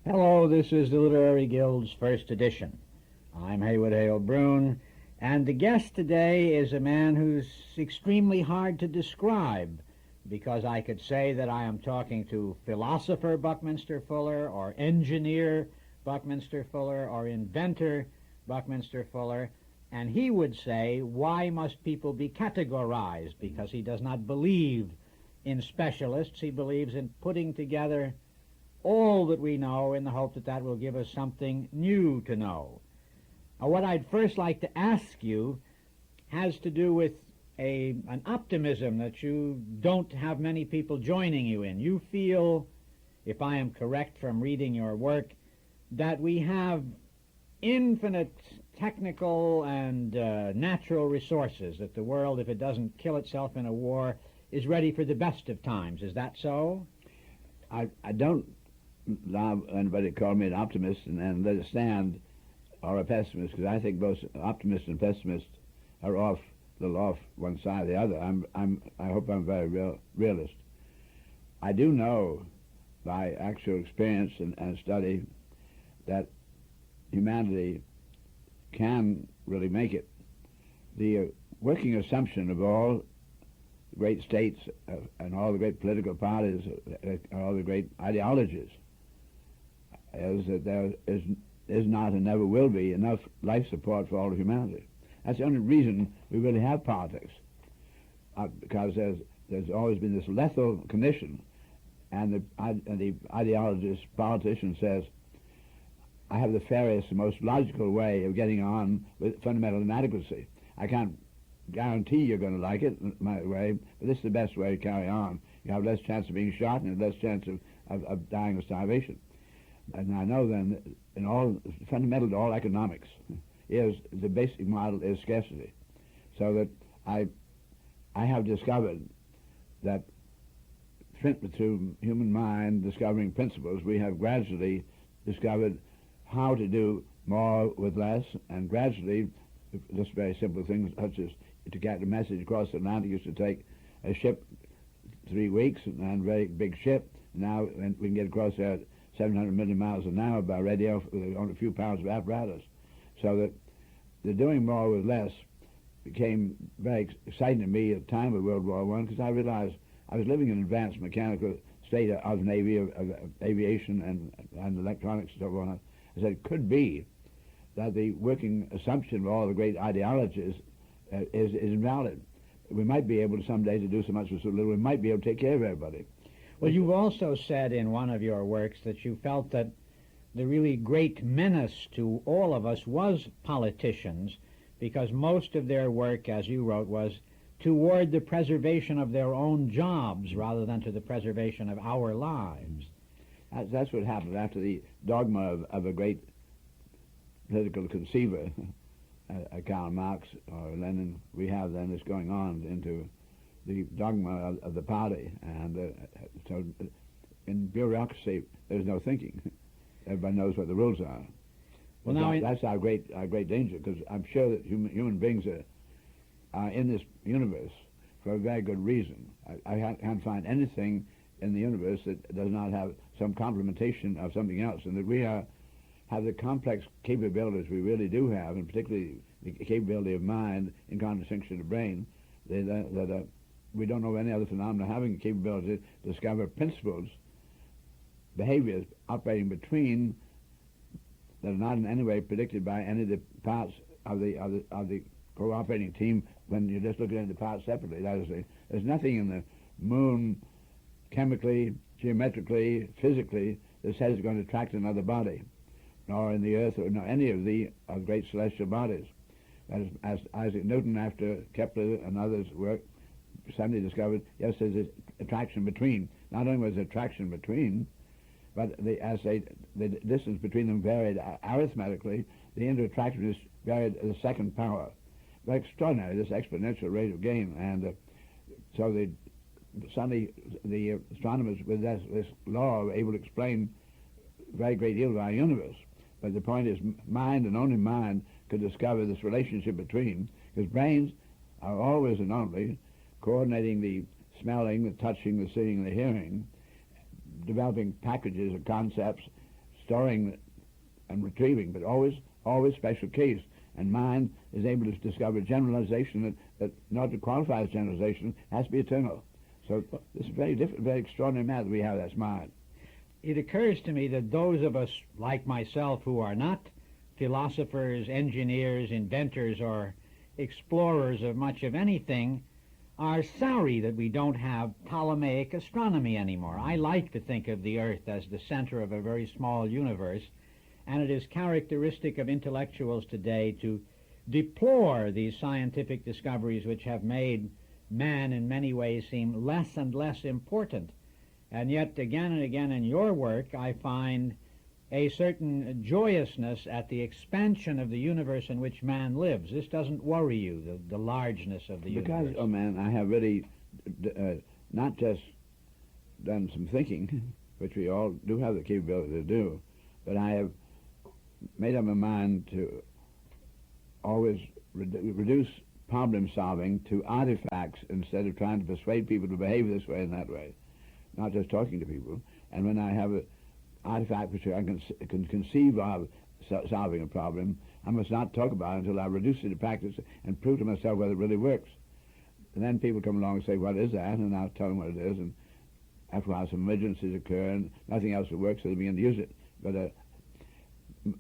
Hello, this is the Literary Guild's first edition. I'm Haywood Hale Broun, and the guest today is a man who's extremely hard to describe, because I could say that I am talking to philosopher Buckminster Fuller, or engineer Buckminster Fuller, or inventor Buckminster Fuller, and he would say, why must people be categorized? Because he does not believe in specialists. He believes in putting together all that we know in the hope that that will give us something new to know. What I'd first like to ask you has to do with an optimism that you don't have many people joining you in. You feel, if I am correct from reading your work, that we have infinite technical and natural resources, that the world, if it doesn't kill itself in a war, is ready for the best of times. Is that so? I don't allow anybody to call me an optimist and let it stand, or a pessimist, because I think both optimists and pessimists are a little off one side or the other. I hope I'm very realist. I do know by actual experience and study that humanity can really make it. The working assumption of all great states and all the great political parties and all the great ideologies is that there is not and never will be enough life support for all of humanity. That's the only reason we really have politics, because there's always been this lethal condition, and the ideologist, politician says, I have the fairest, the most logical way of getting on with fundamental inadequacy. I can't guarantee you're going to like it, my way, but this is the best way to carry on. You have less chance of being shot and less chance of dying of starvation. And I know then, in all, fundamental to all economics, is the basic model is scarcity. So that I have discovered that through human mind discovering principles, we have gradually discovered how to do more with less, and gradually, just very simple things such as to get a message across the Atlantic used to take a ship 3 weeks, and a very big ship. Now we can get across there at 700 million miles an hour by radio with only a few pounds of apparatus. So that the doing more with less became very exciting to me at the time of World War I, because I realized I was living in an advanced mechanical state of Navy, of aviation and electronics and so on. I said it could be that the working assumption of all the great ideologies is invalid. We might be able to someday to do so much with so little. We might be able to take care of everybody. Well, you've also said in one of your works that you felt that the really great menace to all of us was politicians, because most of their work, as you wrote, was toward the preservation of their own jobs rather than to the preservation of our lives. That's what happened after the dogma of a great political conceiver, Karl Marx or Lenin. We have then this going on into the dogma of the party, and so in bureaucracy there's no thinking. Everybody knows what the rules are. Well, now that's our great danger, because I'm sure that human beings are in this universe for a very good reason. I can't find anything in the universe that does not have some complementation of something else, and that we have the complex capabilities we really do have, and particularly the capability of mind in contradistinction to brain, that we don't know any other phenomena having the capability to discover principles, behaviors operating between, that are not in any way predicted by any of the parts of the cooperating team when you're just looking at the parts separately. That is, there's nothing in the moon chemically, geometrically, physically that says it's going to attract another body, nor in the earth or any of the great celestial bodies. That is, as Isaac Newton, after Kepler and others' work, suddenly discovered, yes, there's this attraction between. Not only was there attraction between, but as the distance between them varied arithmetically, the interattractiveness varied the second power. Very extraordinary, this exponential rate of gain. And so suddenly the astronomers with this law were able to explain a very great deal of our universe. But the point is, mind and only mind could discover this relationship between, because brains are always and only coordinating the smelling, the touching, the seeing, the hearing, developing packages of concepts, storing and retrieving, but always special case. And mind is able to discover generalization that not to qualify as generalization has to be eternal. So this is very different, very extraordinary matter we have. That's mind. It occurs to me that those of us like myself who are not philosophers, engineers, inventors, or explorers of much of anything are sorry that we don't have Ptolemaic astronomy anymore. I like to think of the Earth as the center of a very small universe, and it is characteristic of intellectuals today to deplore these scientific discoveries which have made man in many ways seem less and less important. And yet, again and again in your work, I find a certain joyousness at the expansion of the universe in which man lives. This doesn't worry you, the largeness of the universe. Because, oh man, I have really not just done some thinking, which we all do have the capability to do, but I have made up my mind to always reduce problem solving to artifacts instead of trying to persuade people to behave this way and that way, not just talking to people. And when I have an artifact which I can conceive of solving a problem, I must not talk about it until I reduce it to practice and prove to myself whether it really works. And then people come along and say, what is that? And I'll tell them what it is. And after a while, some emergencies occur and nothing else will work, so they begin to use it. But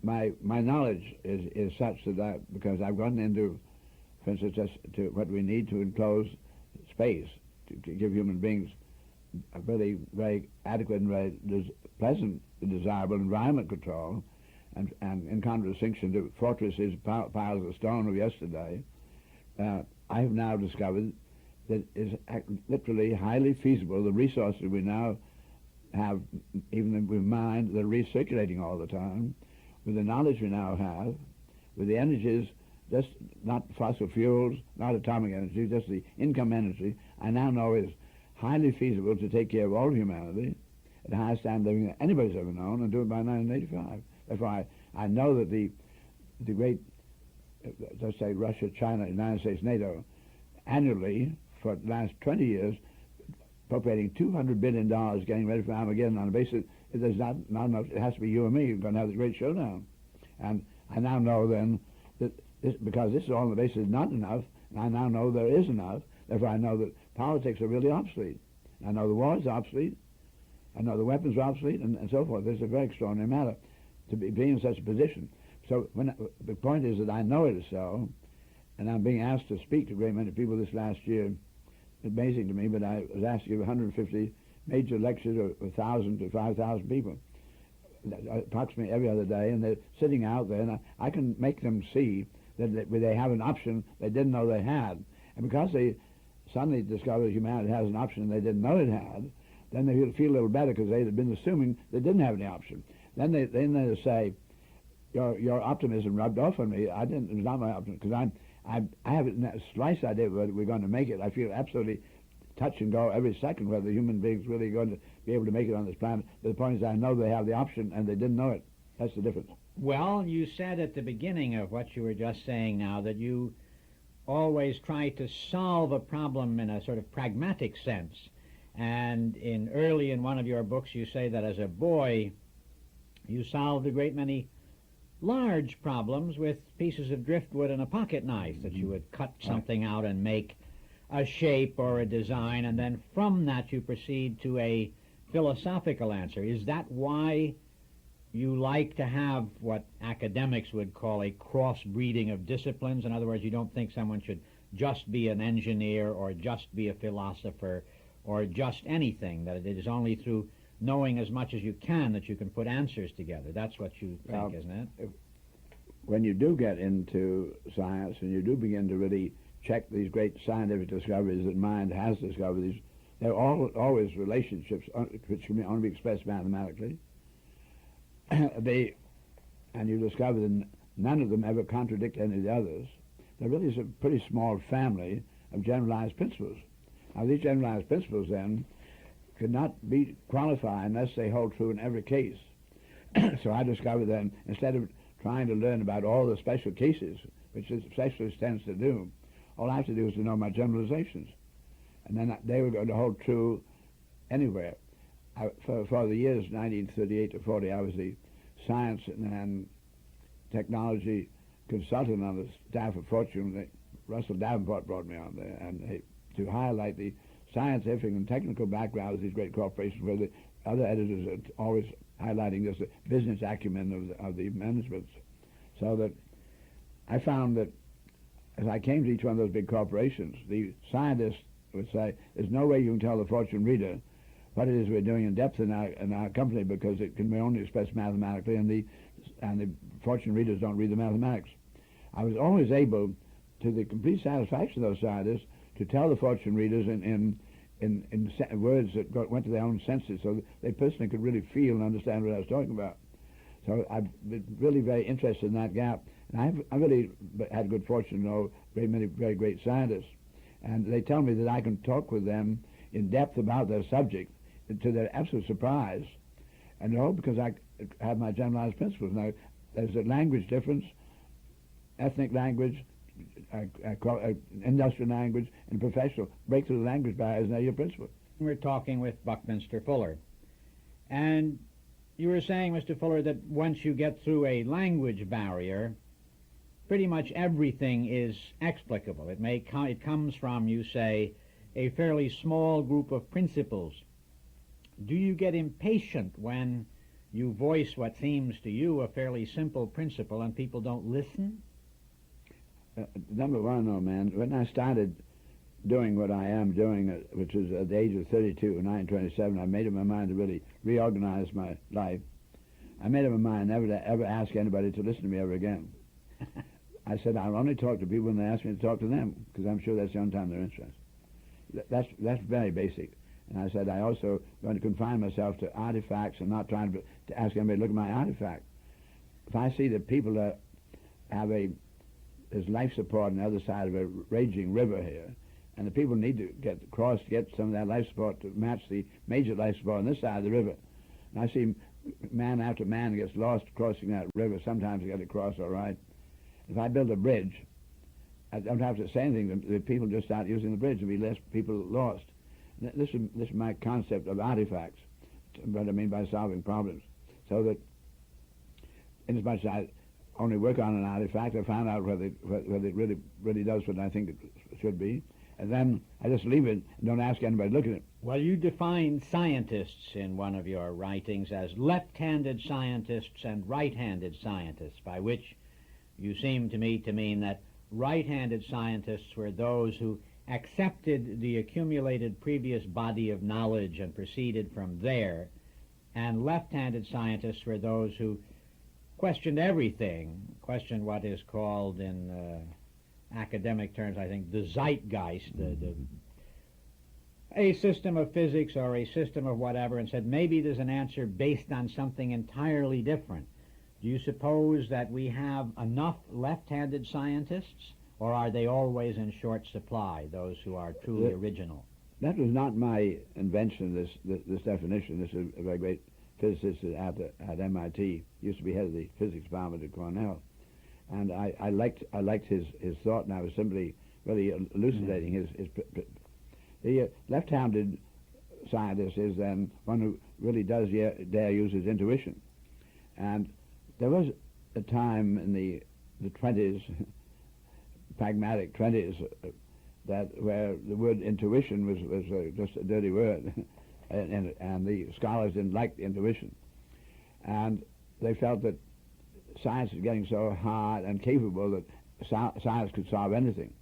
my knowledge is such that because I've gotten into, for instance, just to what we need to enclose space to give human beings a really very adequate and very pleasant, desirable environment control, and in contradistinction to fortresses, piles of stone of yesterday, I have now discovered that is literally highly feasible. The resources we now have, even with mind, they're recirculating all the time. With the knowledge we now have, with the energies, just not fossil fuels, not atomic energy, just the income energy, I now know is highly feasible to take care of all humanity at the highest standard living that anybody's ever known, and do it by 1985. Therefore, I know that the great, let's say, Russia, China, United States, NATO, annually for the last 20 years, appropriating $200 billion, getting ready for Armageddon on the basis there's not enough. It has to be you and me who're going to have the great showdown. And I now know then that because this is all on the basis not enough, and I now know there is enough. Therefore, I know that politics are really obsolete. I know the war is obsolete. I know the weapons are obsolete, and so forth. This is a very extraordinary matter to be in such a position. So the point is that I know it is so, and I'm being asked to speak to a great many people this last year. It's amazing to me, but I was asked to give 150 major lectures of 1,000 to 5,000 people, approximately every other day, and they're sitting out there, and I can make them see that they have an option they didn't know they had. And because they suddenly discover humanity has an option they didn't know it had, then they feel a little better because they had been assuming they didn't have any option. Then they say, your optimism rubbed off on me. It was not my optimism, because I have a slight idea whether we're going to make it. I feel absolutely touch and go every second whether human beings really going to be able to make it on this planet. But the point is I know they have the option and they didn't know it. That's the difference. Well, you said at the beginning of what you were just saying now that you always try to solve a problem in a sort of pragmatic sense. And early in one of your books you say that as a boy you solved a great many large problems with pieces of driftwood and a pocket knife, that you would cut something out and make a shape or a design, and then from that you proceed to a philosophical answer. Is that why you like to have what academics would call a cross-breeding of disciplines? In other words, you don't think someone should just be an engineer or just be a philosopher or just anything, that it is only through knowing as much as you can that you can put answers together. That's what you think, isn't it? When you do get into science and you do begin to really check these great scientific discoveries that mind has discovered, there are always relationships which can only be expressed mathematically. And you discover that none of them ever contradict any of the others. There really is a pretty small family of generalized principles. Now, these generalized principles, then, could not be qualified unless they hold true in every case. So I discovered then, instead of trying to learn about all the special cases, which a specialist tends to do, all I have to do is to know my generalizations. And then they were going to hold true anywhere. For the years 1938 to 40, I was the science and technology consultant on the staff of Fortune. Russell Davenport brought me on there, and to highlight the scientific and technical backgrounds of these great corporations, where the other editors are always highlighting just the business acumen of the management. So that I found that as I came to each one of those big corporations, the scientists would say, there's no way you can tell the Fortune reader what it is we're doing in depth in our company, because it can be only expressed mathematically, and the Fortune readers don't read the mathematics. I was always able, to the complete satisfaction of those scientists, to tell the Fortune readers in words that went to their own senses, so that they personally could really feel and understand what I was talking about. So I've been really very interested in that gap, and I've really had good fortune to know very many very great scientists, and they tell me that I can talk with them in depth about their subject, to their absolute surprise, and all because I have my generalized principles. Now, there's a language difference, ethnic language, industrial language, and professional. Break through the language barriers, and they're your principle. We're talking with Buckminster Fuller. And you were saying, Mr. Fuller, that once you get through a language barrier, pretty much everything is explicable. It comes from, you say, a fairly small group of principles. Do you get impatient when you voice what seems to you a fairly simple principle and people don't listen? Number one, oh man, when I started doing what I am doing, which is at the age of 32, 9/27, I made up my mind to really reorganize my life. I made up my mind never to ever ask anybody to listen to me ever again. I said I'll only talk to people when they ask me to talk to them, because I'm sure that's the only time they're interested. That's very basic. And I said I also going to confine myself to artifacts and not trying to ask anybody to look at my artifact. If I see that people there's life support on the other side of a raging river here, and the people need to get some of that life support to match the major life support on this side of the river. And I see man after man gets lost crossing that river. Sometimes they get across all right. If I build a bridge, I don't have to say anything. The people just start using the bridge. There'll be less people lost. This is my concept of artifacts, what I mean by solving problems. So that, inasmuch as I only work on an artifact, I find out whether it really does what I think it should be, and then I just leave it and don't ask anybody to look at it. Well, you define scientists in one of your writings as left-handed scientists and right-handed scientists, by which you seem to me to mean that right-handed scientists were those who accepted the accumulated previous body of knowledge and proceeded from there, and left-handed scientists were those who questioned everything, questioned what is called in academic terms, I think, the zeitgeist, a system of physics or a system of whatever, and said maybe there's an answer based on something entirely different. Do you suppose that we have enough left-handed scientists, or are they always in short supply, those who are truly original? That was not my invention, this definition. This is a very great physicist at MIT, used to be head of the physics department at Cornell. And I liked his thought, and I was simply really elucidating his the left-handed scientist is then one who really does dare use his intuition. And there was a time in the 20s, pragmatic 20s, where the word intuition was just a dirty word, and the scholars didn't like the intuition, and they felt that science is getting so hard and capable that science could solve anything.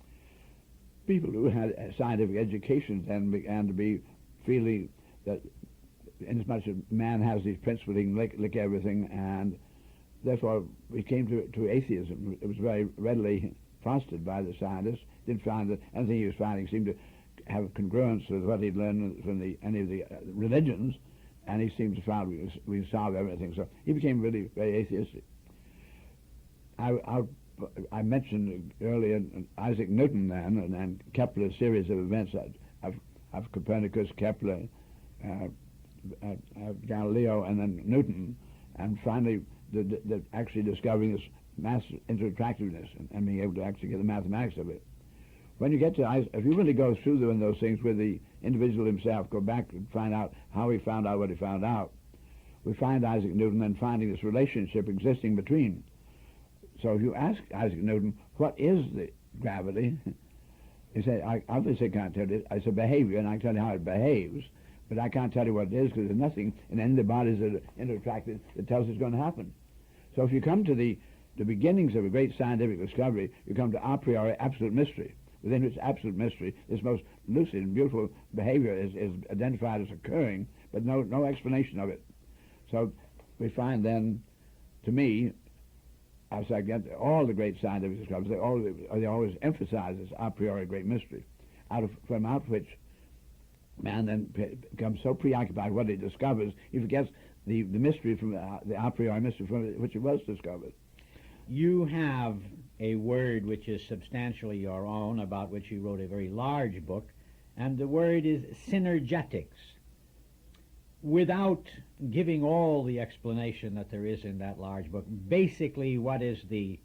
People who had scientific education then began to be feeling that inasmuch as man has these principles, he can lick everything, and therefore we came to atheism. It was very readily fostered by the scientists. Didn't find that anything he was finding seemed to have congruence with what he'd learned from any of the religions, and he seemed to find we solve everything. So he became really very atheistic. I mentioned earlier Isaac Newton then, and Kepler's series of events. I've Copernicus, Kepler, Galileo, and then Newton, and finally actually discovering this mass interactiveness and being able to actually get the mathematics of it. When you get to, if you really go through those things with the individual himself, go back and find out how he found out what he found out, we find Isaac Newton and finding this relationship existing between. So if you ask Isaac Newton, what is the gravity? He said, I obviously can't tell you. It's a behavior, and I can tell you how it behaves, but I can't tell you what it is because there's nothing in any of the bodies that are interacted that tells us it's going to happen. So if you come to the beginnings of a great scientific discovery, you come to a priori absolute mystery, within which absolute mystery, this most lucid and beautiful behavior is identified as occurring, but no explanation of it. So we find then, to me, as I get all the great scientific discoveries, they always emphasize this a priori great mystery, from out which man then becomes so preoccupied with what he discovers, he forgets the mystery from the a priori mystery from which it was discovered. You have a word which is substantially your own, about which you wrote a very large book, and the word is synergetics. Without giving all the explanation that there is in that large book, basically what is the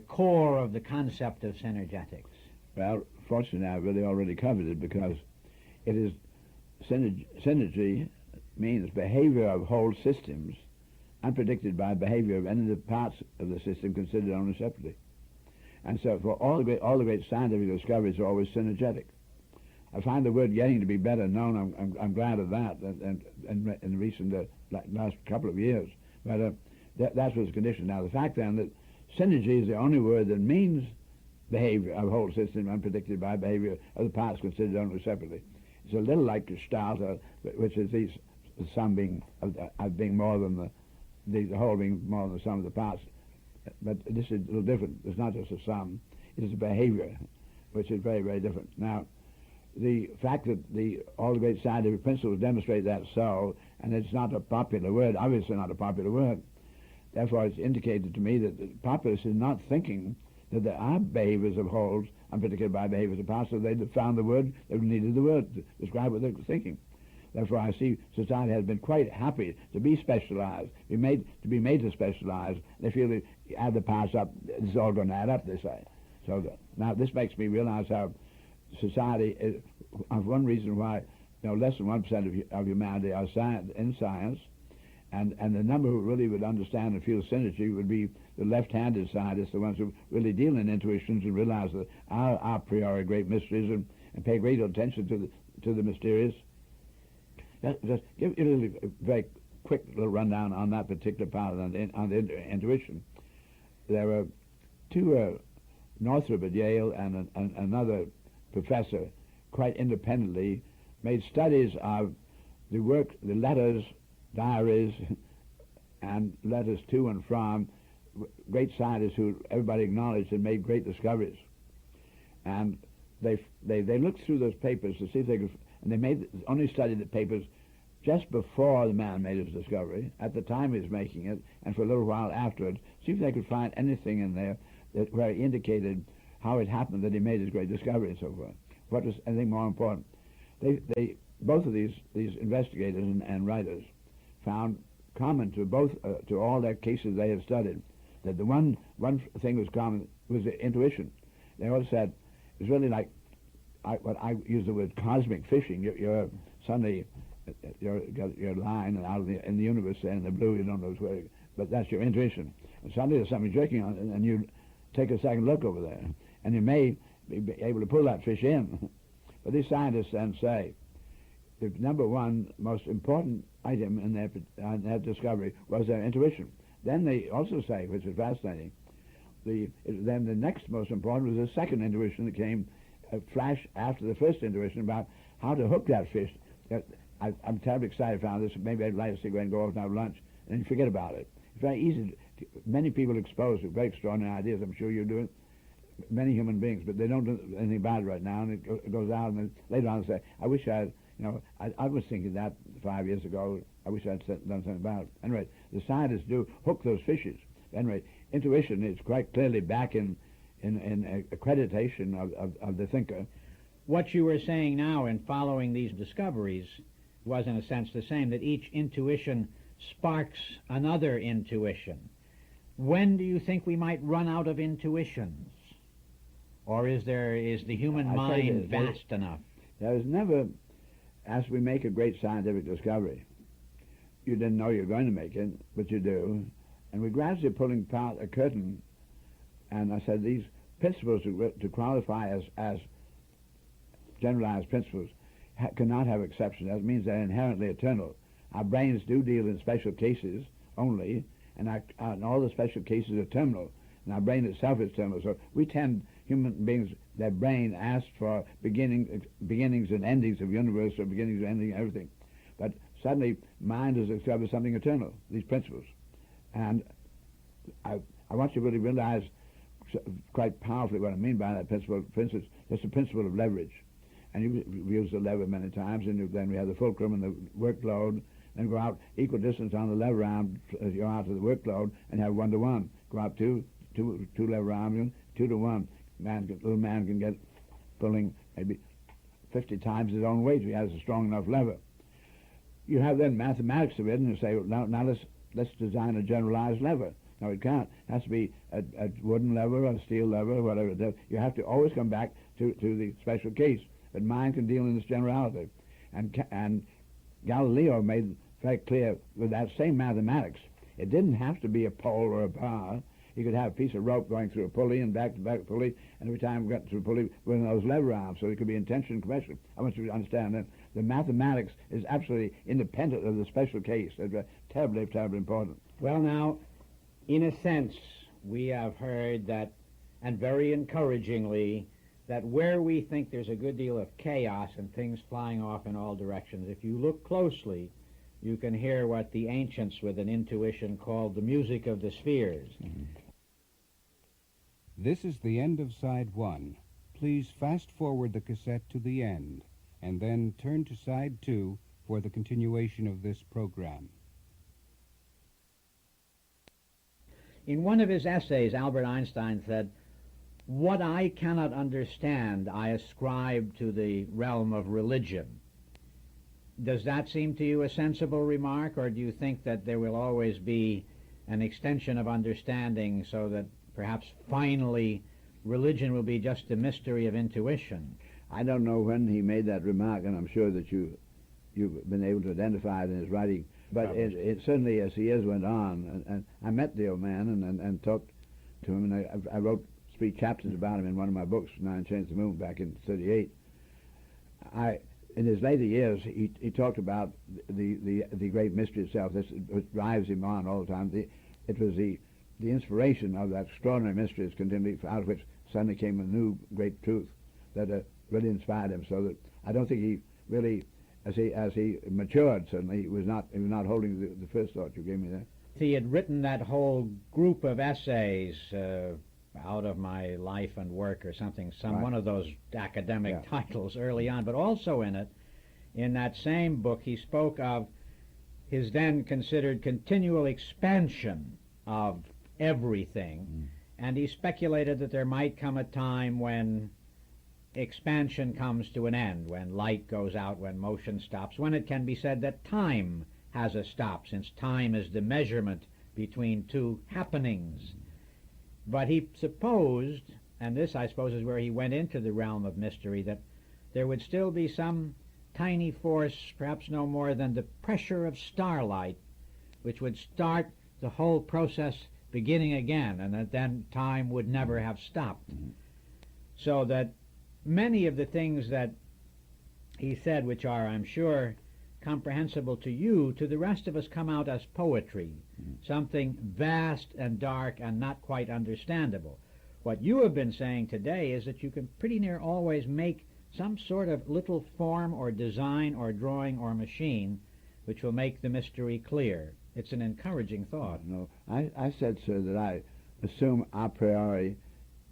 core of the concept of synergetics? Well, fortunately, I've really already covered it, because it is synergy means behavior of whole systems unpredicted by behavior of any of the parts of the system considered only separately. And so for all the great scientific discoveries are always synergetic. I find the word getting to be better known. I'm glad of that in the recent last couple of years. But that's what's the condition. Now, the fact then that synergy is the only word that means behavior of whole system unpredicted by behavior of the parts considered only separately. It's a little like Gestalt, which is the sum being being more than the whole being more than the sum of the parts. But this is a little different. It's not just a sum. It is a behavior, which is very, very different. Now, the fact that all the great scientific principles demonstrate that so, and it's not a popular word, obviously not a popular word. Therefore, it's indicated to me that the populace is not thinking that there are behaviors of wholes unpredicted by behaviors of parts, so they found the word, they needed the word to describe what they're thinking. Therefore, I see society has been quite happy to be specialized, to be made to specialize. They feel that you add the parts up, it's all going to add up, they say. So now this makes me realize how society is one reason why less than 1% of humanity are in science, and the number who really would understand and feel synergy would be the left-handed scientists, the ones who really deal in intuitions and realize that our a priori great mysteries and pay great attention to the mysterious. Just give you a very quick little rundown on that particular part on the intuition. There were two, Northrop at Yale and another professor, quite independently, made studies of the work, the letters, diaries, and letters to and from great scientists who everybody acknowledged had made great discoveries. And they looked through those papers to see if they could, and they only studied the papers just before the man made his discovery, at the time he was making it, and for a little while afterwards, see if they could find anything in there where he indicated how it happened that he made his great discovery and so forth. What was anything more important? They both of these investigators and writers found common to both to all their cases they had studied that the one thing was common was the intuition. They all said it's really like what I use the word cosmic fishing. You're suddenly got your line and out in the universe and in the blue you don't know where, but that's your intuition. And suddenly there's something jerking on it, and you take a second look over there, and you may be able to pull that fish in. But these scientists then say the number one most important item in their discovery was their intuition. Then they also say, which is fascinating, then the next most important was the second intuition that came a flash after the first intuition about how to hook that fish. I'm terribly excited I found this. Maybe I'd light a cigarette and go off and have lunch, and you forget about it. It's very easy. Many people exposed to very extraordinary ideas. I'm sure you do it. Many human beings, but they don't do anything about it right now, and it goes out, and then later on they say, I wish I was thinking that 5 years ago. I wish I'd done something about it. Anyway, the scientists do hook those fishes. Anyway, intuition is quite clearly back in accreditation of the thinker. What you were saying now in following these discoveries was in a sense the same, that each intuition sparks another intuition. When do you think we might run out of intuitions? Or is the human mind vast enough? There is never, as we make a great scientific discovery, you didn't know you were going to make it, but you do. And we're gradually pulling apart a curtain, and I said these principles to qualify as generalized principles cannot have exceptions. That means they're inherently eternal. Our brains do deal in special cases only, and all the special cases are terminal, and our brain itself is terminal. So we tend, human beings, their brain asks for beginnings and endings of universe, or beginnings and endings of everything. But suddenly, mind has discovered something eternal, these principles. And I want you to really realize quite powerfully what I mean by that principle. For instance, it's the principle of leverage. And you've used the lever many times, and then we have the fulcrum and the workload, then go out equal distance on the lever arm as you are to the workload, and have 1-to-1. Go out two lever arms, 2-to-1. Little man can get pulling maybe 50 times his own weight if he has a strong enough lever. You have then mathematics of it, and you say, well, now let's design a generalized lever. No, it can't. It has to be a wooden lever or a steel lever or whatever it is. You have to always come back to the special case. But mind can deal in this generality. And Galileo made very clear with that same mathematics, it didn't have to be a pole or a bar. You could have a piece of rope going through a pulley and back-to-back pulley, and every time we got through a pulley, one of those lever arms, so it could be in tension and compression. I want you to understand that the mathematics is absolutely independent of the special case. It's terribly, terribly important. Well, now, in a sense, we have heard that, and very encouragingly, that where we think there's a good deal of chaos and things flying off in all directions, if you look closely, you can hear what the ancients with an intuition called the music of the spheres. Mm-hmm. This is the end of side 1. Please fast forward the cassette to the end, and then turn to side 2 for the continuation of this program. In one of his essays, Albert Einstein said, "What I cannot understand, I ascribe to the realm of religion." Does that seem to you a sensible remark, or do you think that there will always be an extension of understanding so that perhaps finally religion will be just a mystery of intuition? I don't know when he made that remark, and I'm sure that you've been able to identify it in his writing. But it certainly, as the years went on, and I met the old man and talked to him, and I wrote 3 chapters about him in one of my books, Nine Chains of the Moon, back in '38. In his later years, he talked about the great mystery itself. This drives him on all the time. It was the inspiration of that extraordinary mysteries continually, out of which suddenly came a new great truth that really inspired him. So that I don't think he really, as he matured, certainly he was not holding the first thought you gave me there. He had written that whole group of essays, Out of My Life and Work or something, Right. one of those academic titles early on, but also in that same book, he spoke of his then considered continual expansion of everything, and he speculated that there might come a time when expansion comes to an end, when light goes out, when motion stops, when it can be said that time has a stop, since time is the measurement between two happenings. But he supposed, and this I suppose is where he went into the realm of mystery, that there would still be some tiny force, perhaps no more than the pressure of starlight, which would start the whole process beginning again, and that then time would never have stopped. So that many of the things that he said, which are, I'm sure, comprehensible to you, to the rest of us come out as poetry, something vast and dark and not quite understandable. What you have been saying today is that you can pretty near always make some sort of little form or design or drawing or machine which will make the mystery clear. It's an encouraging thought. No, I said, sir, that I assume a priori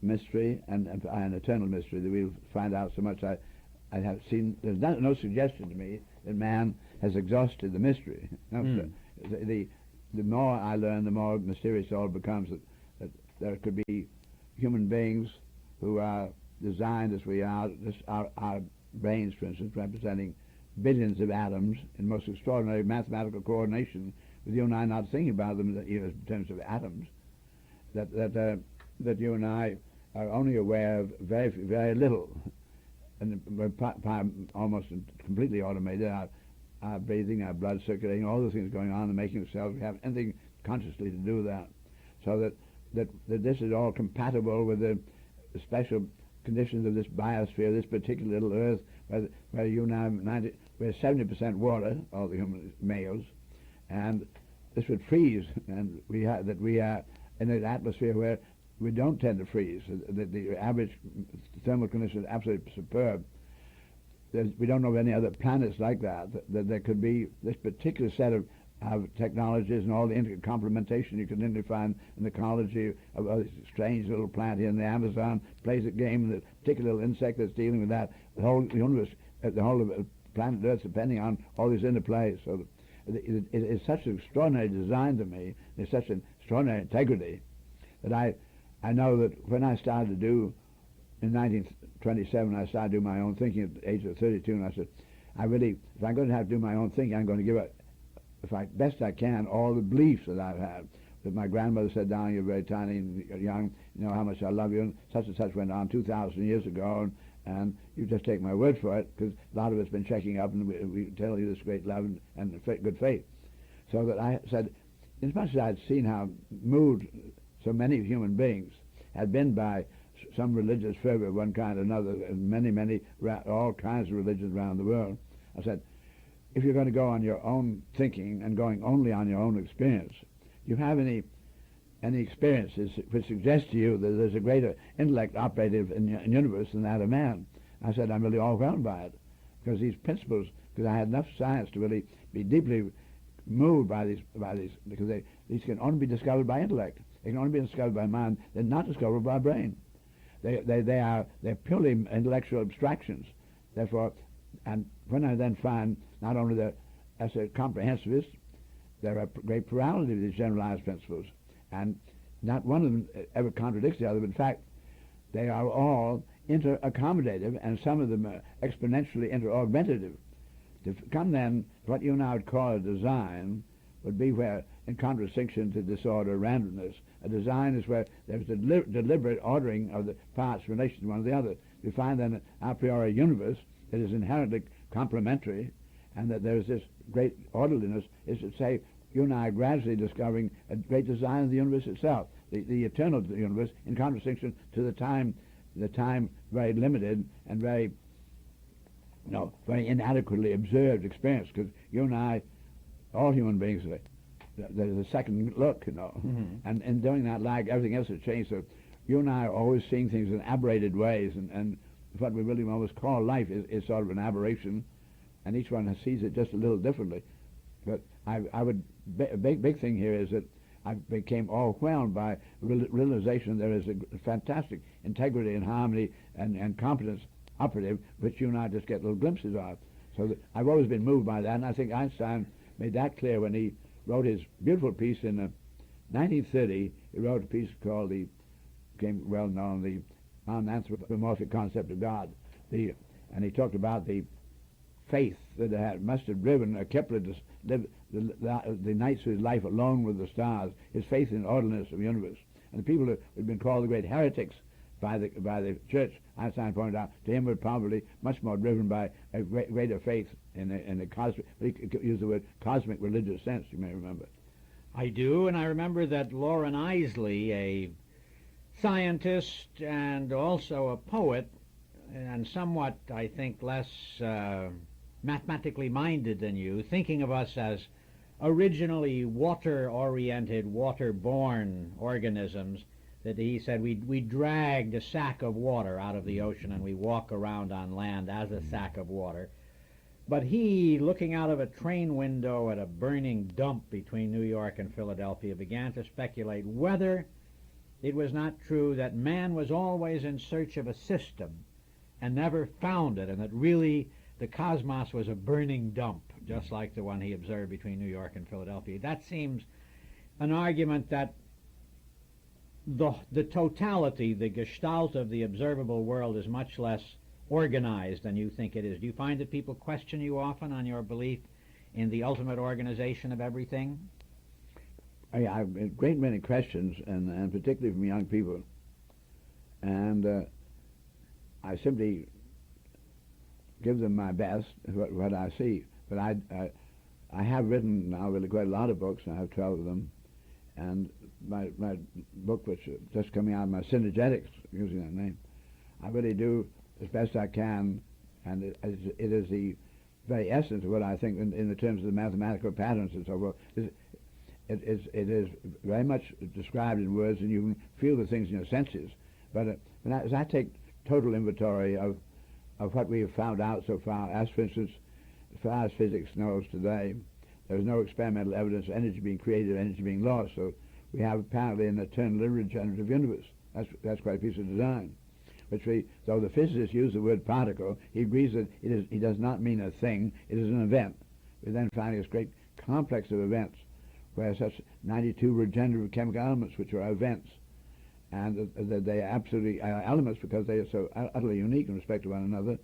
mystery and an eternal mystery, that we'll find out so much. I have seen, there's no suggestion to me that man has exhausted the mystery. No, the more I learn, the more mysterious it all becomes, that there could be human beings who are designed as we are, our brains, for instance, representing billions of atoms in most extraordinary mathematical coordination, with you and I not thinking about them in terms of atoms, that you and I are only aware of very, very little, and we're almost completely automated. our breathing, our blood circulating, all those things going on, the making of cells. We have anything consciously to do that. So that this is all compatible with the special conditions of this biosphere, this particular little Earth, where you now we're 70% water, all the human males, and this would freeze, and we are in an atmosphere where we don't tend to freeze. The average thermal condition is absolutely superb. We don't know of any other planets like that there could be this particular set of technologies and all the intercomplementation you can find in the ecology of a strange little plant here in the Amazon, plays a game, the particular little insect that's dealing with that, the whole universe, the whole of planet Earth depending on all these interplays. So it is such an extraordinary design to me, there's such an extraordinary integrity, that I know that when I started to do, in 1927, I started to do my own thinking at the age of 32, and I said, if I'm going to have to do my own thinking, I'm going to give it, best I can, all the beliefs that I've had. That my grandmother said, "Down, you're very tiny and you're young, you know how much I love you," and such went on 2,000 years ago, and you just take my word for it, because a lot of it's been checking up, and we tell you this great love and good faith. So that I said, as much as I'd seen how moved so many human beings had been by some religious fervor of one kind or another, and many, all kinds of religions around the world, I said, if you're going to go on your own thinking and going only on your own experience, do you have any experiences which suggest to you that there's a greater intellect operative in the universe than that of man? I said, I'm really overwhelmed by it, because these principles, because I had enough science to really be deeply moved by these, because these can only be discovered by intellect. They can only be discovered by mind. They're not discovered by brain. They're purely intellectual abstractions. Therefore, and when I then find not only that as a comprehensivist, there are a great plurality of these generalized principles, and not one of them ever contradicts the other, but in fact, they are all inter-accommodative, and some of them are exponentially inter-augmentative. To come then, what you now would call a design would be where, in contradistinction to disorder, randomness, a design is where there's a deliberate ordering of the parts in relation to one to the other. You find then an a priori universe that is inherently complementary, and that there's this great orderliness, is to say, you and I are gradually discovering a great design of the universe itself, the eternal universe, in contradistinction to the time very limited and very inadequately observed experience, because you and I, all human beings, there's a second look, and in doing that, like everything else has changed, so you and I are always seeing things in aberrated ways, and what we really almost call life is sort of an aberration, and each one sees it just a little differently. But a big thing here is that I became overwhelmed by realization there is a fantastic integrity and harmony and competence operative, which you and I just get little glimpses of. So I've always been moved by that, and I think Einstein made that clear when he wrote his beautiful piece in 1930. He wrote a piece called, became well known, the anthropomorphic concept of God. And he talked about the faith that must have driven Kepler to live the nights of his life alone with the stars, his faith in the orderliness of the universe. And the people who had been called the great heretics by the church, Einstein pointed out, to him were probably much more driven by a greater faith in the cosmic, he used the word cosmic religious sense, you may remember. I do, and I remember that Lauren Isley, a scientist and also a poet, and somewhat, I think, less mathematically minded than you, thinking of us as originally water-oriented, water-borne organisms, that he said we dragged a sack of water out of the ocean and we walk around on land as a sack of water. But he, looking out of a train window at a burning dump between New York and Philadelphia, began to speculate whether it was not true that man was always in search of a system and never found it, and that really the cosmos was a burning dump, just like the one he observed between New York and Philadelphia. That seems an argument that the totality, the gestalt of the observable world is much less organized than you think it is. Do you find that people question you often on your belief in the ultimate organization of everything? I've a great many questions, and particularly from young people. And I simply give them my best, what I see. But I have written now really quite a lot of books. I have 12 of them, and my book, which is just coming out, my Synergetics, using that name, I really do as best I can, and it is the very essence of what I think in the terms of the mathematical patterns and so forth. It is very much described in words, and you can feel the things in your senses. But as I take total inventory of what we have found out so far, as for instance, as far as physics knows today, there's no experimental evidence of energy being created or energy being lost. So we have apparently an eternally regenerative universe. That's quite a piece of design. Though the physicists use the word particle, he agrees that he does not mean a thing, it is an event. We then find this great complex of events, where such 92 regenerative chemical elements, which are events, and they absolutely are elements because they are so utterly unique in respect to one another,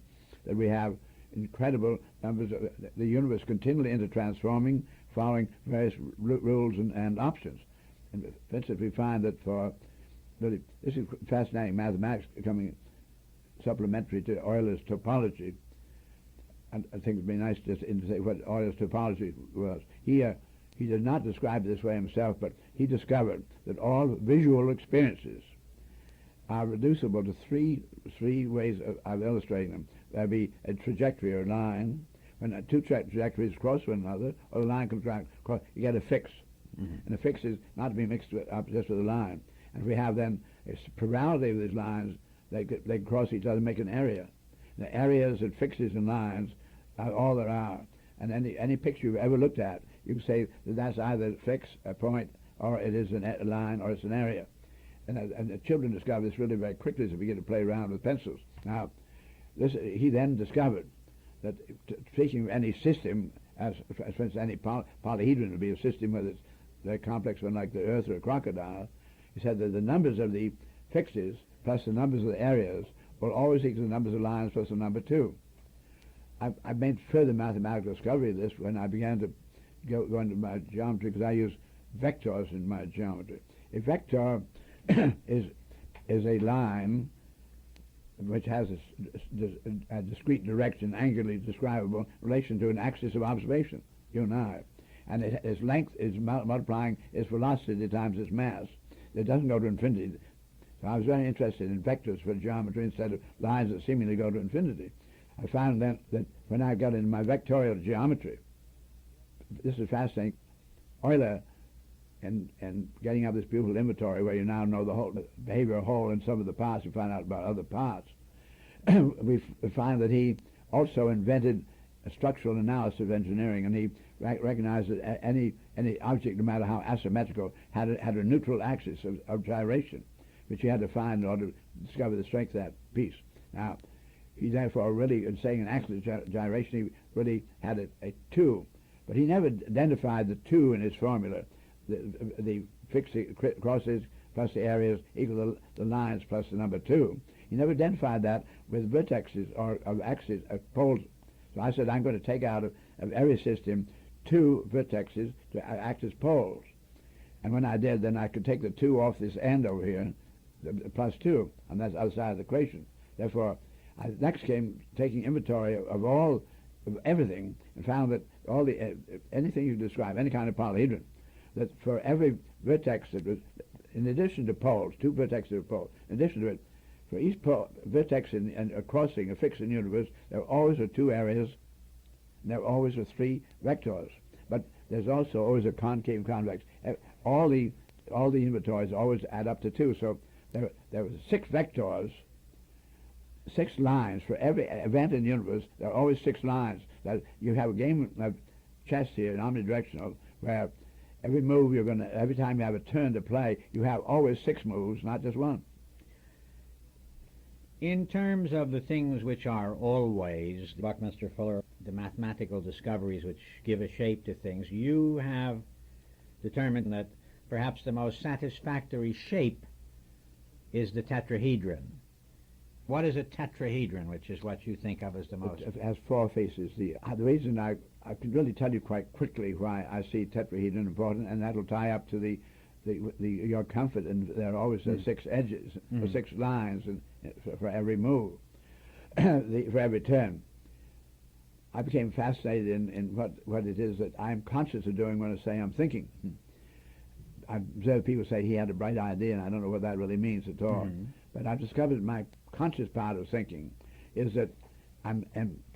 that we have incredible numbers of the universe continually intertransforming, following various rules and options. And for instance, we find that really, this is fascinating mathematics becoming supplementary to Euler's topology. And I think it'd be nice to say what Euler's topology was. He did not describe it this way himself, but he discovered that all visual experiences are reducible to three ways of illustrating them. There'd be a trajectory or line. When two trajectories cross one another, or the line comes across, you get a fix. Mm-hmm. And a fix is not to be mixed up just with a line. And if we have then a plurality of these lines, they cross each other and make an area. The areas and fixes and lines are all there are. And any picture you've ever looked at, you can say that that's either a fix, a point, or it is a line, or it's an area. And the children discover this really very quickly as they begin to play around with pencils. Now, he then discovered that speaking of any system, as for instance any polyhedron would be a system whether it's a complex one like the Earth or a crocodile, he said that the numbers of the fixes plus the numbers of the areas will always equal the numbers of lines plus the number 2. I made further mathematical discovery of this when I began to go into my geometry, because I use vectors in my geometry. A vector is a line which has a discrete direction, angularly describable, in relation to an axis of observation, you and I. And its length is multiplying its velocity times its mass. It doesn't go to infinity. So I was very interested in vectors for geometry instead of lines that seemingly go to infinity. I found then that when I got into my vectorial geometry, this is fascinating, Euler, and getting up this beautiful inventory where you now know the whole behavioral whole and some of the parts, you find out about other parts, we find that he also invented a structural analysis of engineering, and he recognized that any object, no matter how asymmetrical, had a neutral axis of gyration, which he had to find in order to discover the strength of that piece. Now, he therefore really, in saying an axis of gyration, he really had a 2, but he never identified the 2 in his formula. The fixed crosses plus the areas equal the lines plus the number 2. He never identified that with vertexes or axes of poles. So I said, I'm going to take out of every system 2 vertexes to act as poles. And when I did, then I could take the 2 off this end over here, the plus 2, on that other side of the equation. Therefore, I next came taking inventory of everything, and found that all anything you describe, any kind of polyhedron, that for every vertex that was, in addition to poles, 2 vertexes of poles, in addition to it, for each vertex in a crossing, a fixed in the universe, there always are 2 areas, and there always are 3 vectors. But there's also always a concave and convex. All the inventories always add up to 2. So there were 6 vectors, 6 lines for every event in the universe. There are always 6 lines. That you have a game of chess here, an omnidirectional, where every move every time you have a turn to play, you have always 6 moves, not just 1. In terms of the things which are always, Buckminster Fuller, the mathematical discoveries which give a shape to things, you have determined that perhaps the most satisfactory shape is the tetrahedron. What is a tetrahedron, which is what you think of as the most? It has 4 faces. The reason I can really tell you quite quickly why I see tetrahedron important, and that'll tie up to your comfort, and there are always 6 edges, or 6 lines for every move, for every turn. I became fascinated in what it is that I'm conscious of doing when I say I'm thinking. I've observed people say he had a bright idea, and I don't know what that really means at all. But I've discovered my conscious part of thinking is that I'm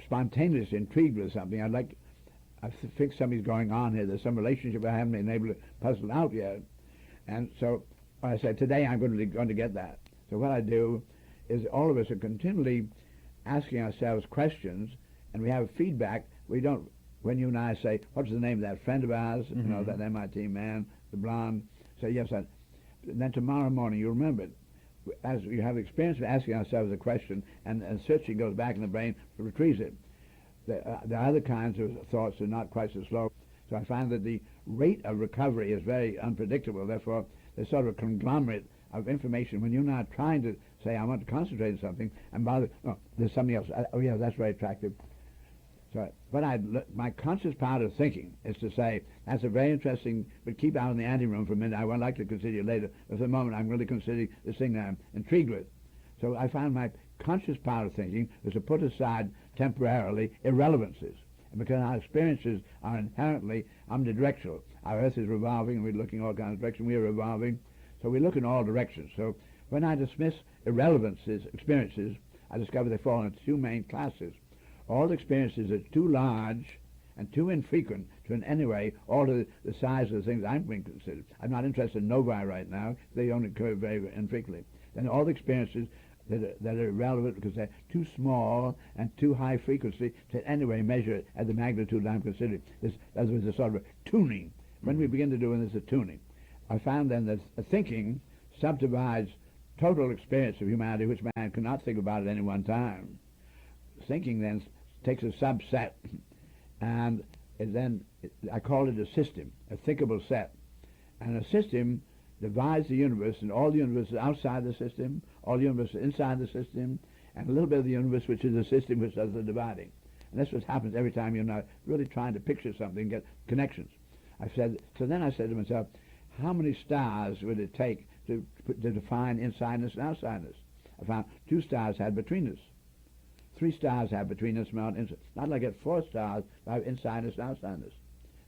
spontaneously intrigued with something. I think something's going on here. There's some relationship I haven't been able to puzzle out yet. And so I said, today I'm going to get that. So what I do is all of us are continually asking ourselves questions, and we have feedback. We don't, when you and I say, what's the name of that friend of ours, you know, that MIT man, the blonde, say, yes, and then tomorrow morning you remember it. As you have experience of asking ourselves a question, and searching goes back in the brain, retrieves it. The other kinds of thoughts are not quite so slow. So I find that the rate of recovery is very unpredictable. Therefore, there's sort of a conglomerate of information. When you're not trying to say, I want to concentrate on something, and there's something else. Oh, yeah, that's very attractive. So, my conscious part of thinking is to say, that's a very interesting, but keep out in the anteroom for a minute. I would like to consider you later. But for the moment, I'm really considering this thing that I'm intrigued with. So I found my conscious part of thinking is to put aside temporarily irrelevances. And because our experiences are inherently omnidirectional. Our Earth is revolving, and we're looking all kinds of directions. We are revolving, so we look in all directions. So when I dismiss irrelevances, experiences, I discover they fall into two main classes. All experiences are too large and too infrequent to in any way alter the size of the things I'm being considered. I'm not interested in novae right now. They only occur very, very infrequently. Then all the experiences that are irrelevant because they're too small and too high frequency to in any way measure at the magnitude I'm considering. There's a sort of a tuning. When we begin to do this, a tuning. I found then that thinking subdivides total experience of humanity, which man cannot think about at any one time. Thinking then takes a subset, and I call it a system, a thinkable set. And a system divides the universe, and all the universe is outside the system, all the universe is inside the system, and a little bit of the universe which is the system which does the dividing. And that's what happens every time you're not really trying to picture something, get connections. So then I said to myself, how many stars would it take to define insideness and outsideness? I found 2 stars had betweenness. 3 stars have betweenness, not like I get 4 stars, I have insideness and outsideness.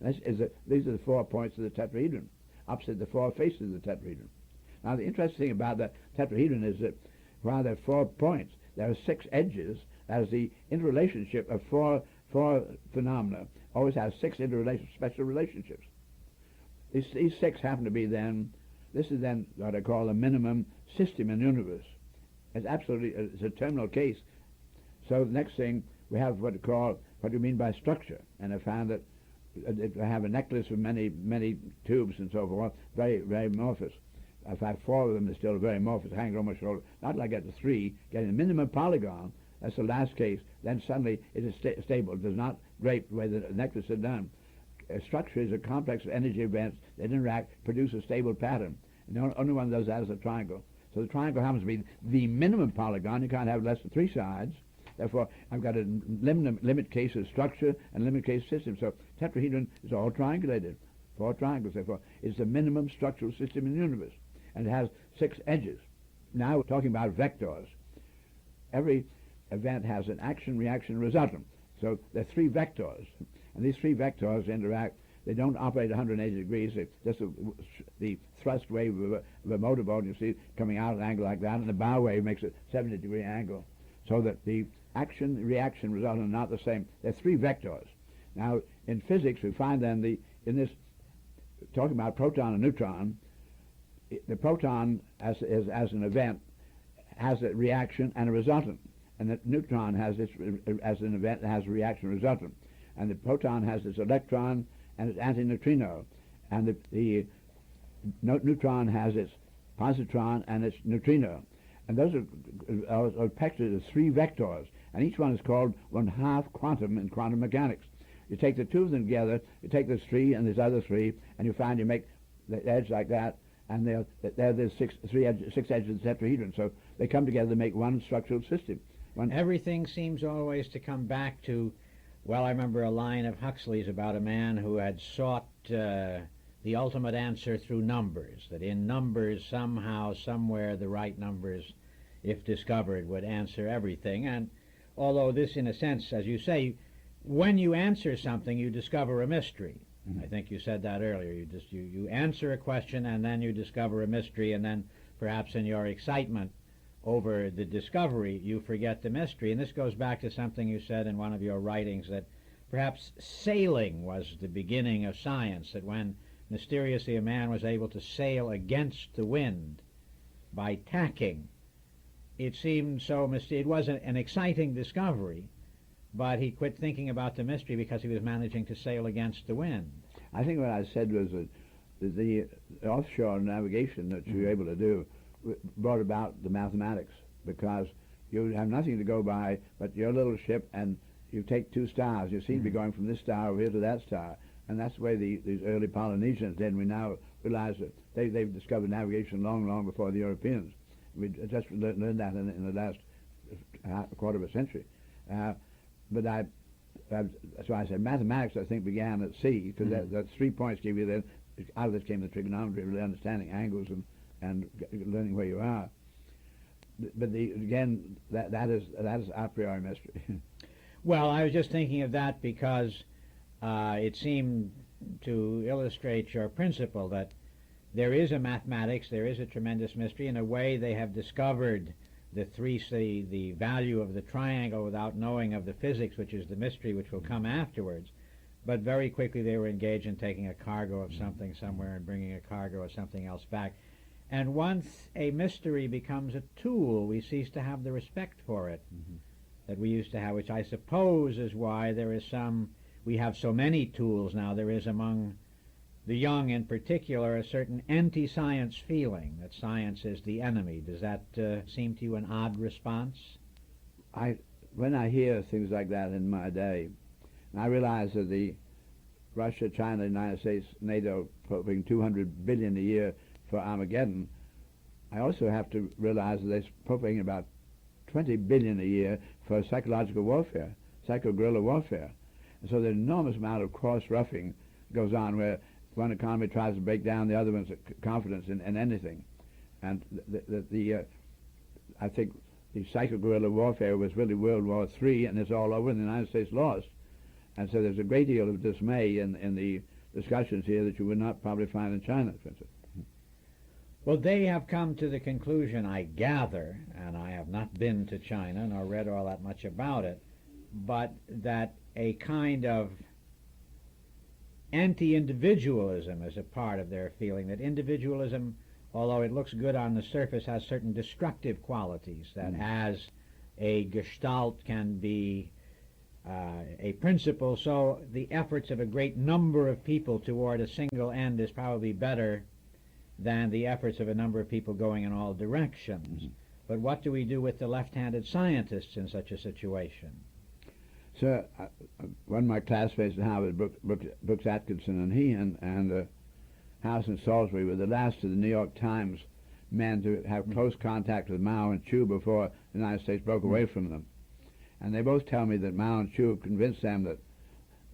And these are the 4 points of the tetrahedron, opposite the 4 faces of the tetrahedron. Now the interesting thing about the tetrahedron is that while there are 4 points, there are 6 edges, as the interrelationship of four phenomena always has 6 special relationships. These 6 happen to be this is then what I call a minimum system in the universe. It's a terminal case. So the next thing, we have what we mean by structure. And I found that I have a necklace of many tubes and so forth, very, very amorphous. If I have 4 of them, they're still very amorphous, hanging on my shoulder. Not like I get the 3, getting the minimum polygon. That's the last case. Then suddenly it is stable. It does not drape the way the necklace is done. A structure is a complex of energy events that interact, produce a stable pattern. And the only one of those is a triangle. So the triangle happens to be the minimum polygon. You can't have less than 3 sides. Therefore, I've got a limit case of structure and limit case system. So tetrahedron is all triangulated. 4 triangles, therefore. It's the minimum structural system in the universe. And it has 6 edges. Now we're talking about vectors. Every event has an action, reaction, resultant. So there are 3 vectors. And these 3 vectors interact. They don't operate 180 degrees. It's just the thrust wave of a motorboat, you see it coming out at an angle like that, and the bow wave makes a 70-degree angle. So that the action, reaction, resultant are not the same. There are 3 vectors. Now, in physics, we find then in this, talking about proton and neutron, the proton as an event has a reaction and a resultant. And the neutron has this, as an event, has a reaction and resultant. And the proton has its electron and its antineutrino. And the neutron has its positron and its neutrino. And those are pictured as 3 vectors. And each one is called 1/2 quantum in quantum mechanics. You take the 2 of them together, you take those 3 and these other 3, and you find you make the edge like that, and there's 6 edges of the tetrahedron. So they come together to make one structural system. Everything seems always to come back to, well, I remember a line of Huxley's about a man who had sought the ultimate answer through numbers, that in numbers somehow, somewhere, the right numbers, if discovered, would answer everything. And although this, in a sense, as you say, when you answer something, you discover a mystery. Mhm. I think you said that earlier. You answer a question and then you discover a mystery, and then perhaps in your excitement over the discovery, you forget the mystery. And this goes back to something you said in one of your writings, that perhaps sailing was the beginning of science, that when mysteriously a man was able to sail against the wind by tacking, it seemed so mysterious. It was an exciting discovery, but he quit thinking about the mystery because he was managing to sail against the wind. I think what I said was that the offshore navigation that you were able to do brought about the mathematics, because you have nothing to go by but your little ship, and you take two stars. You seem to be going from this star over here to that star, and that's the way these early Polynesians did. We now realize that they've discovered navigation long, long before the Europeans. We just learned that in the last quarter of a century. But that's why I said mathematics, I think, began at sea, because that 3 points give you then, out of this came the trigonometry, really understanding angles and learning where you are. But again, that is a priori mystery. Well, I was just thinking of that because it seemed to illustrate your principle that there is a mathematics, there is a tremendous mystery. In a way, they have discovered the value of the triangle without knowing of the physics, which is the mystery, which will come afterwards. But very quickly they were engaged in taking a cargo of something somewhere and bringing a cargo of something else back. And once a mystery becomes a tool, we cease to have the respect for it that we used to have, which I suppose is why we have so many tools now. There is among the young in particular a certain anti-science feeling that science is the enemy. Does that seem to you an odd response? When I hear things like that in my day, I realize that the Russia, China, United States, NATO pumping $200 billion a year for Armageddon, I also have to realize that they're pumping about $20 billion a year for psychological warfare, psycho-guerrilla warfare. And so there's an enormous amount of cross-roughing goes on where one economy tries to break down the other one's confidence in anything. And I think the psycho-guerrilla warfare was really World War III, and it's all over, and the United States lost. And so there's a great deal of dismay in the discussions here that you would not probably find in China, for instance. Well, they have come to the conclusion, I gather, and I have not been to China nor read all that much about it, but that a kind of anti-individualism is a part of their feeling, that individualism, although it looks good on the surface, has certain destructive qualities, that as a gestalt can be a principle, so the efforts of a great number of people toward a single end is probably better than the efforts of a number of people going in all directions. But what do we do with the left-handed scientists in such a situation? Sir, one of my classmates at Harvard, Brooks Atkinson, and he and House and Salisbury were the last of the New York Times men to have close contact with Mao and Chu before the United States broke away from them. And they both tell me that Mao and Chu convinced them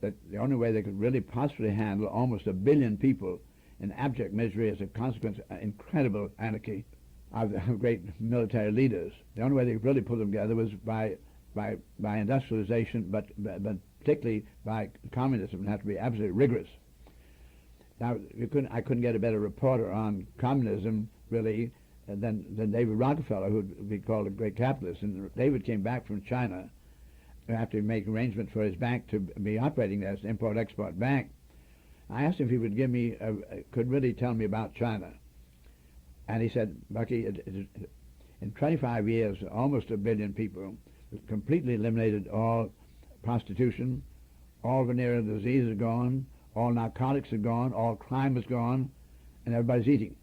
that the only way they could really possibly handle almost 1 billion people in abject misery as a consequence of incredible anarchy of the great military leaders. The only way they could really put them together was by industrialization, but particularly by communism. It had to be absolutely rigorous. Now, I couldn't get a better reporter on communism, really, than David Rockefeller, who would be called a great capitalist. And David came back from China after making arrangements for his bank to be operating as an import-export bank. I asked him if he would give me, could really tell me about China. And he said, Bucky, in 25 years, almost 1 billion people completely eliminated all prostitution, all venereal disease is gone, all narcotics are gone, all crime is gone, and everybody's eating.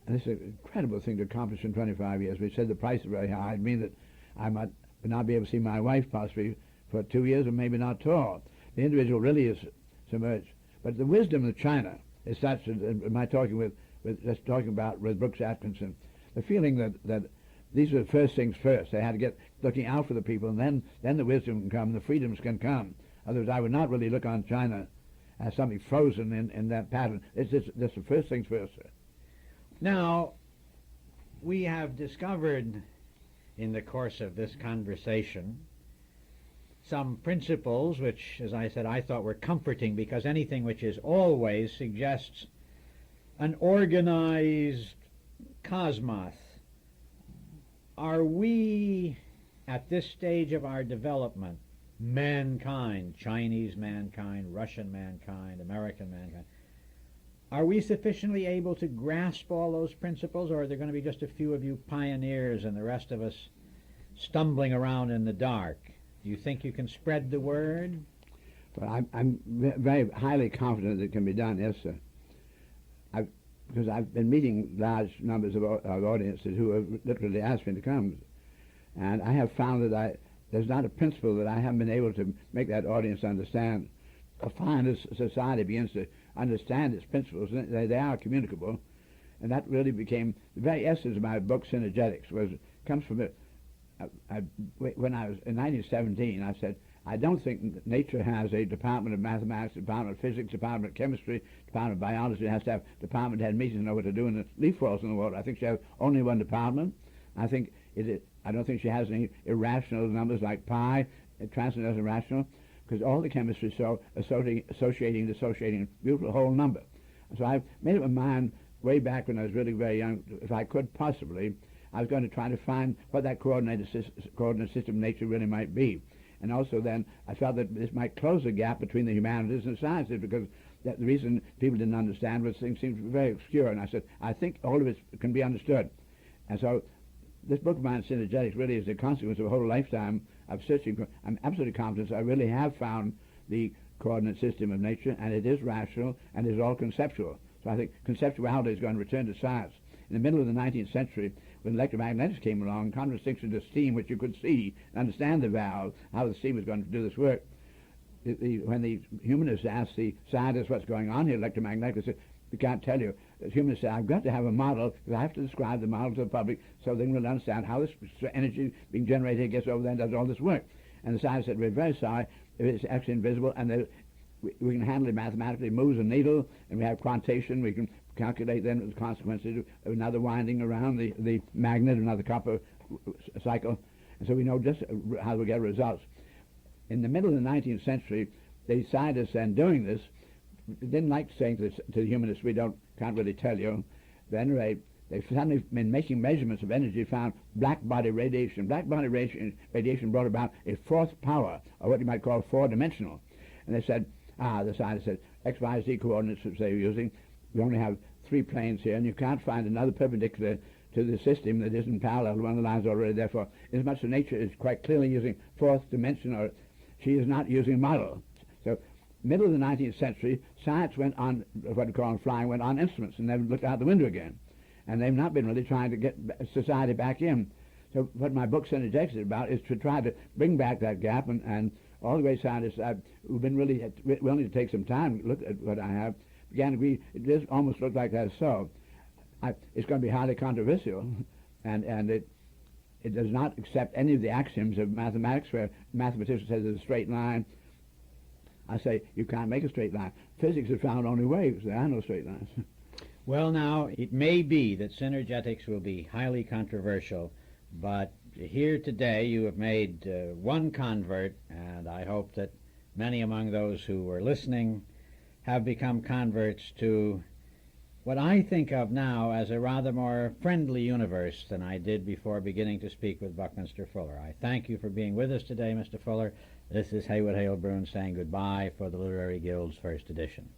And this is an incredible thing to accomplish in 25 years. We said the price is very high. It'd mean that I might not be able to see my wife possibly for 2 years, or maybe not at all. The individual really is submerged. But the wisdom of China is such, am I talking with Brooks Atkinson, the feeling that these are the first things first. They had to get looking out for the people, and then the wisdom can come, the freedoms can come. Otherwise, I would not really look on China as something frozen in that pattern. It's just the first things first, sir. Now, we have discovered in the course of this conversation some principles which, as I said, I thought were comforting, because anything which is always suggests an organized cosmos. Are we, at this stage of our development, mankind, Chinese mankind, Russian mankind, American mankind, are we sufficiently able to grasp all those principles, or are there going to be just a few of you pioneers and the rest of us stumbling around in the dark? Do you think you can spread the word? Well, I'm very highly confident it can be done, yes, sir. Because I've been meeting large numbers of audiences who have literally asked me to come. And I have found that there's not a principle that I haven't been able to make that audience understand. I find as society begins to understand its principles, they are communicable. And that really became the very essence of my book, Synergetics, comes from it. When I was in 1917, I said, I don't think nature has a department of mathematics, department of physics, department of chemistry, department of biology. It has to have department head meetings to know what to do in the leaf falls in the water. I think she has only one department. I don't think she has any irrational numbers like pi, transcendental irrational, because all the chemistry is so associating, dissociating, beautiful whole number. So I made up my mind way back when I was really very young, if I could possibly, I was going to try to find what that coordinate system of nature really might be. And also then I felt that this might close the gap between the humanities and the sciences, because the reason people didn't understand was things seemed very obscure. And I said, I think all of it can be understood. And so this book of mine, Synergetics, really is the consequence of a whole lifetime of searching. I'm absolutely confident I really have found the coordinate system of nature, and it is rational, and it is all conceptual. So I think conceptuality is going to return to science. In the middle of the 19th century, when electromagnetics came along, contradistinction to steam, which you could see and understand the valve, how the steam was going to do this work. When the humanists asked the scientists what's going on here, electromagnetics, they said, we can't tell you. The humanists said, I've got to have a model, because I have to describe the model to the public so they can really understand how this energy being generated gets over there and does all this work. And the scientists said, we're very sorry, if it's actually invisible, and we can handle it mathematically. It moves a needle, and we have quantation. We can calculate then the consequences of another winding around the magnet, another copper cycle. And so we know just how we get results. In the middle of the 19th century, the scientists then doing this didn't like saying to the humanists, we can't really tell you. Then they suddenly, in making measurements of energy, found black body radiation. Black body radiation brought about a fourth power, or what you might call four-dimensional. And they said, the scientists said, X, Y, Z coordinates which they were using, we only have 3 planes here, and you can't find another perpendicular to the system that isn't parallel to one of the lines already. Therefore, inasmuch as nature is quite clearly using fourth dimension, or she is not using model. So, middle of the 19th century, science went on, what we call flying, went on instruments, and never looked out the window again. And they've not been really trying to get society back in. So what my book, Synergetics, is about is to try to bring back that gap, and all the great scientists who've been really willing to take some time to look at what I have, began to agree, it does almost look like that. So it's going to be highly controversial, and it does not accept any of the axioms of mathematics, where mathematician says it's a straight line. I say you can't make a straight line. Physics has found only waves. There are no straight lines. Well, now, it may be that Synergetics will be highly controversial, but here today you have made one convert, and I hope that many among those who were listening have become converts to what I think of now as a rather more friendly universe than I did before beginning to speak with Buckminster Fuller. I thank you for being with us today, Mr. Fuller. This is Haywood Hale Broun saying goodbye for the Literary Guild's first edition.